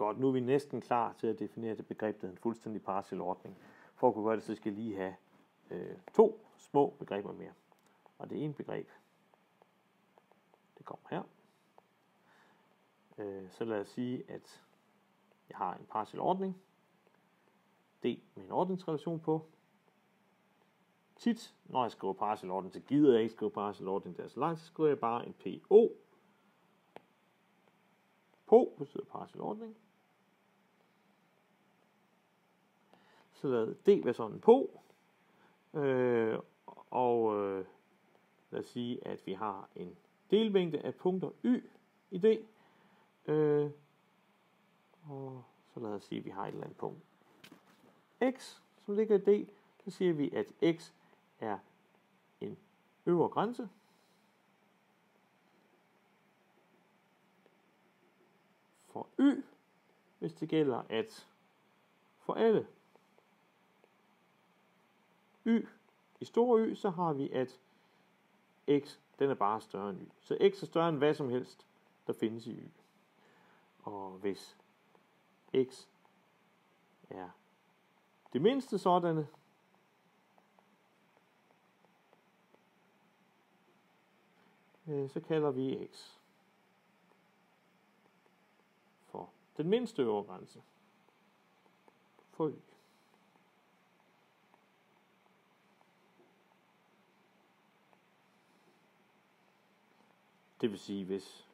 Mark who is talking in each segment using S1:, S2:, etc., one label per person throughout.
S1: Godt, nu er vi næsten klar til at definere det begreb, der hedder en fuldstændig partiel ordning. For at kunne gøre det, så skal jeg lige have to små begreber mere. Og det ene begreb, det kommer her. Så lad os sige, at jeg har en partiel ordning. D med en ordningsrelation på. Tit, når jeg skriver partiel ordning, så gider jeg ikke skrive partiel ordning, det er så langt, så skriver jeg bare en PO. PO betyder partiel ordning. Så lad D være sådan en PO. Lad os sige, at vi har en delmængde af punkter Y i D. Og så lad os sige, at vi har et eller andet punkt X, som ligger i D. Så siger vi, at X er en øvre grænse for Y, hvis det gælder, at for alle Y i store Y, så har vi, at X, den er bare større end Y. Så X er større end hvad som helst, der findes i Y. Og hvis X er det mindste sådanne, så kalder vi X for den mindste øvre grænse for Y. Det vil sige, hvis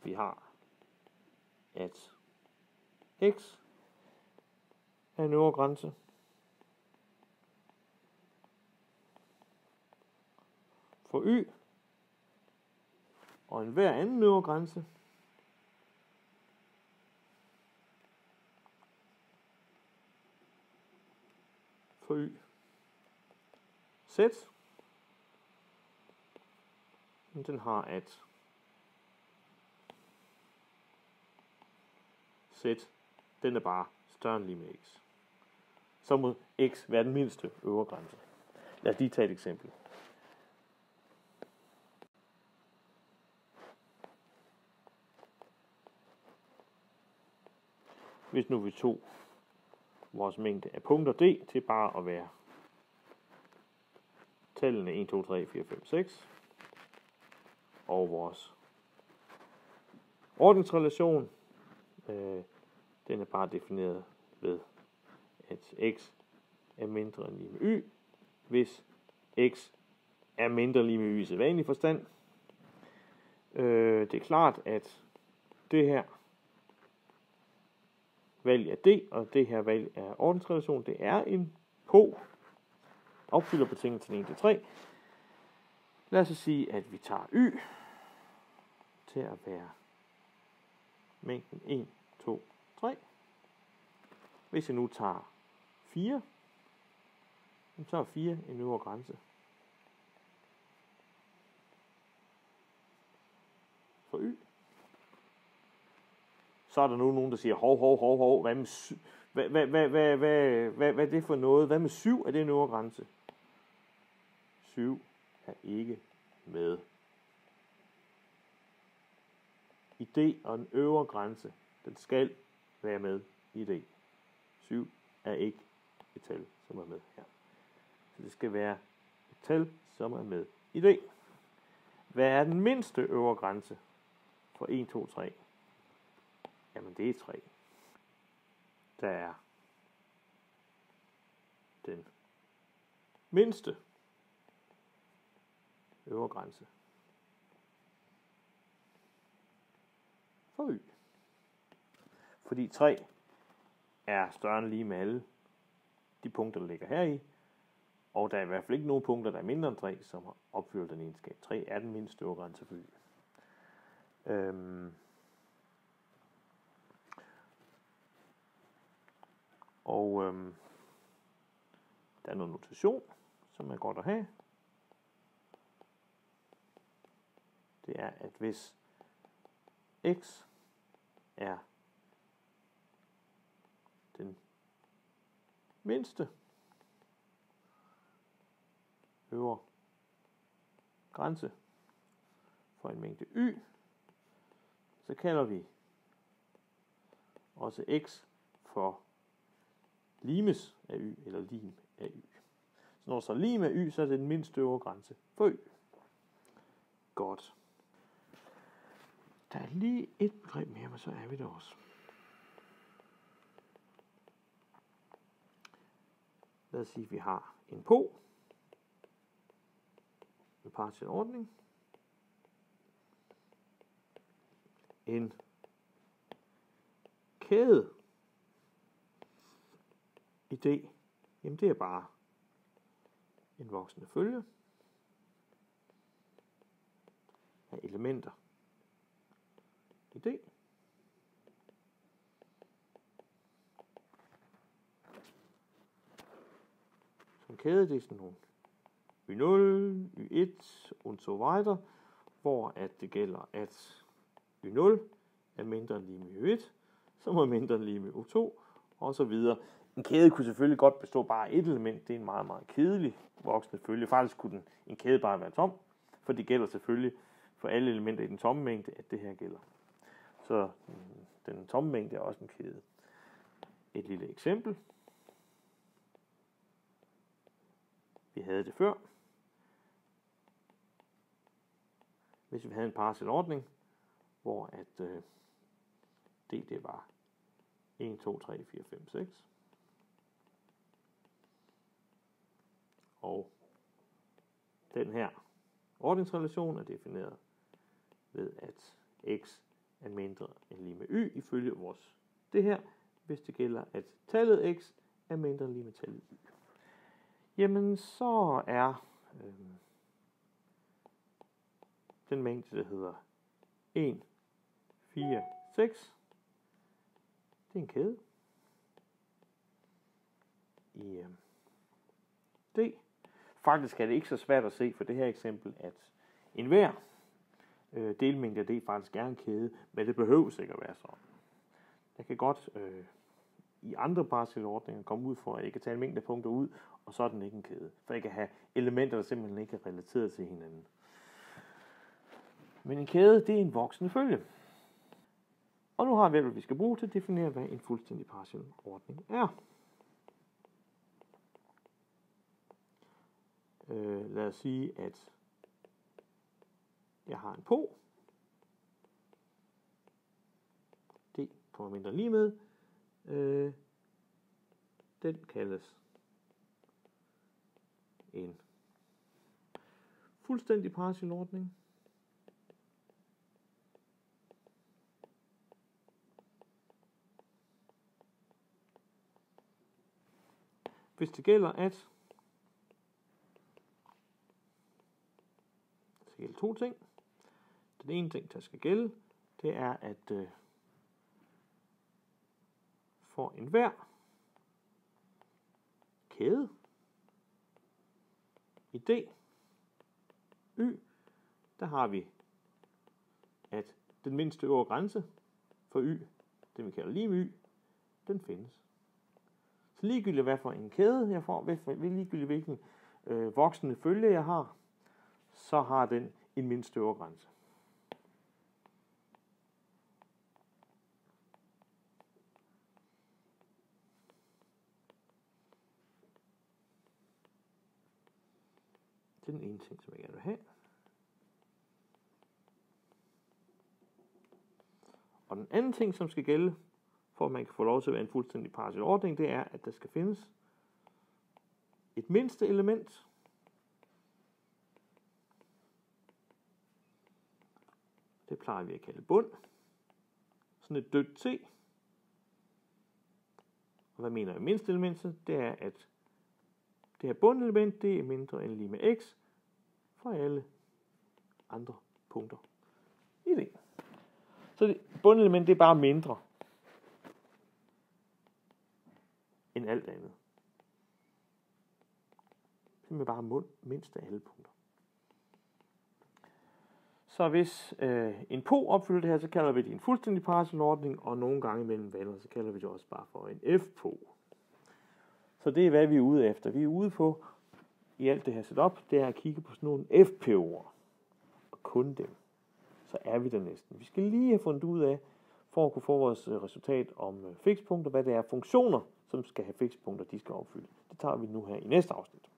S1: vi har, at X er en øvre grænse for Y, og enhver anden øvre grænse for Y. Z, den har at Z, den er bare større end lige med X. Så må X være den mindste øvre grænse. Lad os lige tage et eksempel. Hvis nu vi tog vores mængde af punkter D til bare at være tallene 1, 2, 3, 4, 5, 6 og vores ordensrelation, den er bare defineret ved, at X er mindre end lige med Y, hvis X er mindre lige med Y i sædvanlig forstand. Det er klart, at det her valg af D, og det her valg af ordensrelation, det er en PO, opfylder betingelsen 1-3. Lad os så sige, at vi tager Y til at være mængden 1, 2, 3. Hvis jeg nu tager 4, så er 4 en øvre grænse for Y. Så er der nu nogen, der siger, hov, hvad med hvad er det for noget? Hvad med 7? Er det en øvre grænse? 7 er ikke med i D, og den øvre grænse, den skal være med i D. 7 er ikke et tal, som er med her. Så det skal være et tal, som er med i D. Hvad er den mindste øvre grænse for 1, 2, 3? Jamen det er 3. Der er den mindste øvre grænse for Y. Fordi 3 er større end lige med alle de punkter, der ligger heri. Og der er i hvert fald ikke nogen punkter, der er mindre end 3, som opfylder den egenskab. 3 er den mindste øvre grænse for Y. Der er noget notation, som er godt at have. Det er, at hvis X er den mindste øvre grænse for en mængde y, så kalder vi også x for limes af y, eller lim af y. Så når så lim af y, så er det den mindste øvre grænse for y. Godt. Der er lige et begreb mere, men så er vi der også. Lad os sige, at vi har en på, en partiel ordning, en kæde i D, jamen det er bare en voksende følge af elementer i D. Så en kæde, det er sådan nogle Y0, Y1 und so weiter, hvor at det gælder, at Y0 er mindre end lige med Y1, som er mindre end lige med U2, og så videre. En kæde kunne selvfølgelig godt bestå bare af et element. Det er en meget, meget kedelig voksende følge. Faktisk kunne en kæde bare være tom, for det gælder selvfølgelig for alle elementer i den tomme mængde, at det her gælder. Så den tomme mængde er også en kæde. Et lille eksempel. Vi havde det før. Hvis vi havde en partiel ordning, hvor at D det var 1, 2, 3, 4, 5, 6. Og den her ordningsrelation er defineret ved, at x er mindre end lige med y ifølge vores det her, hvis det gælder, at tallet x er mindre end lige med tallet y. Jamen, så er den mængde, der hedder 1, 4, 6, det er en kæde i D. Faktisk er det ikke så svært at se for det her eksempel, at enhver delmængde af D faktisk er en kæde, men det behøves ikke at være sådan. Jeg kan godt i andre partielle ordninger komme ud for, at jeg kan tage en mængde punkter ud, og så er den ikke en kæde. For jeg kan have elementer, der simpelthen ikke er relateret til hinanden. Men en kæde, det er en voksende følge. Og nu har vi, hvad vi skal bruge til at definere, hvad en fuldstændig partiel ordning er. Lad os sige, at jeg har en på. Det kommer mindre lige med. Den kaldes en fuldstændig partiel ordning. Hvis det gælder, at der skal gælde to ting. Den ene ting, der skal gælde, det er, at for enhver kæde i D, Y, der har vi, at den mindste øvre grænse for Y, det vi kalder lim Y, den findes. Så ligegyldigt hvad for en kæde jeg får, ligegyldigt hvilken voksende følge jeg har, så har den en mindste øvre grænse. Det er den ene ting, som jeg gerne vil have. Og den anden ting, som skal gælde, for at man kan få lov til at være en fuldstændig partiel ordning, det er, at der skal findes et mindste element, det plejer vi at kalde bund, sådan et dødt T. Og hvad mener jeg med mindste elementet? Det er, at det her bundelement, det er mindre end lige med x for alle andre punkter i det. Så det bundelement, det er bare mindre end alt andet. Det er bare mindst af alle punkter. Så hvis en på opfylder det her, så kalder vi det en fuldstændig partiel ordning, og nogle gange imellem valgene, så kalder vi det også bare for en f på. Så det er, hvad vi er ude efter. Vi er ude på, i alt det her setup, det er at kigge på sådan nogle FPO'er. kun dem, så er vi der næsten. Vi skal lige have fundet ud af, for at kunne få vores resultat om fikspunkter, hvad det er funktioner, som skal have fikspunkter, de skal opfylde. Det tager vi nu her i næste afsnit.